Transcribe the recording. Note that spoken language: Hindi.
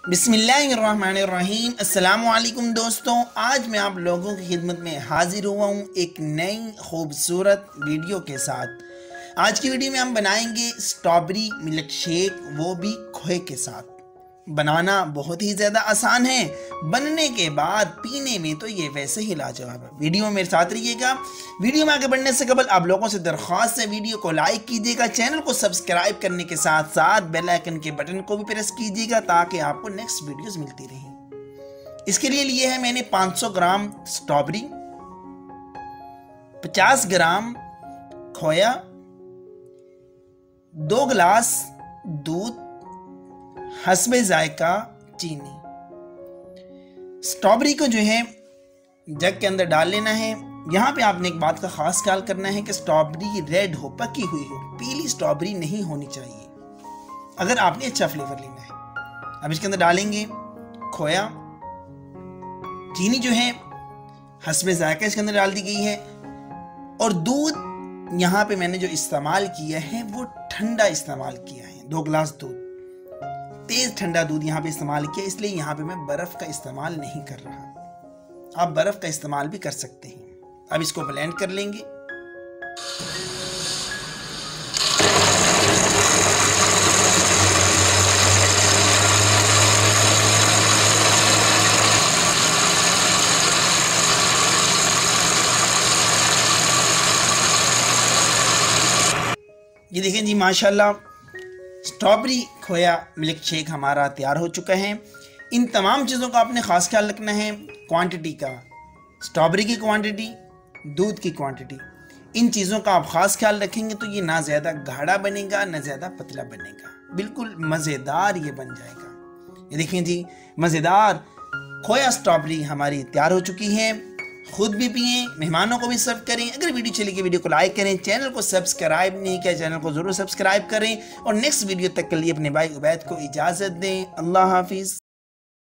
बिस्मिल्लाहिर्रहमानिर्रहीम। अस्सलामुअलैकुम दोस्तों, आज मैं आप लोगों की खिदमत में हाजिर हुआ हूँ एक नई खूबसूरत वीडियो के साथ। आज की वीडियो में हम बनाएंगे स्ट्रॉबेरी मिल्क शेक, वो भी खोए के साथ। बनाना बहुत ही ज़्यादा आसान है, बनने के बाद पीने में तो ये वैसे ही लाजवाब है। वीडियो में मेरे साथ रहिएगा। वीडियो में आगे बढ़ने से कबल आप लोगों से दरख्वास्त है, वीडियो को लाइक कीजिएगा, चैनल को सब्सक्राइब करने के साथ साथ बेल आइकन के बटन को भी प्रेस कीजिएगा ताकि आपको नेक्स्ट वीडियोस मिलती रहें। इसके लिए है मैंने 500 ग्राम स्ट्रॉबेरी, 50 ग्राम खोया, 2 गिलास दूध, हस्बे जायका चीनी। स्ट्रॉबेरी को जो है जग के अंदर डाल लेना है। यहाँ पे आपने एक बात का खास ख्याल करना है कि स्ट्रॉबेरी रेड हो, पकी हुई हो, पीली स्ट्रॉबेरी नहीं होनी चाहिए अगर आपने अच्छा फ्लेवर लेना है। अब इसके अंदर डालेंगे खोया, चीनी जो है हस्बे जायका इसके अंदर डाल दी गई है, और दूध यहाँ पे मैंने जो इस्तेमाल किया है वो ठंडा इस्तेमाल किया है। 2 गिलास दूध, तेज ठंडा दूध यहाँ पे इस्तेमाल किया, इसलिए यहाँ पे मैं बर्फ का इस्तेमाल नहीं कर रहा। आप बर्फ का इस्तेमाल भी कर सकते हैं। अब इसको ब्लेंड कर लेंगे। ये देखें जी, माशाल्लाह स्ट्रॉबेरी खोया मिल्क शेक हमारा तैयार हो चुका है। इन तमाम चीज़ों का आपने ख़ास ख्याल रखना है, क्वांटिटी का, स्ट्रॉबेरी की क्वांटिटी, दूध की क्वांटिटी। इन चीज़ों का आप ख़ास ख्याल रखेंगे तो ये ना ज़्यादा गाढ़ा बनेगा ना ज़्यादा पतला बनेगा, बिल्कुल मज़ेदार ये बन जाएगा। ये देखें जी, मज़ेदार खोया स्ट्रॉबेरी हमारी तैयार हो चुकी है। खुद भी पिएं, मेहमानों को भी सर्व करें। अगर वीडियो चली गई वीडियो को लाइक करें, चैनल को सब्सक्राइब नहीं किया चैनल को ज़रूर सब्सक्राइब करें, और नेक्स्ट वीडियो तक के लिए अपने भाई उबैद को इजाज़त दें। अल्लाह हाफिज़।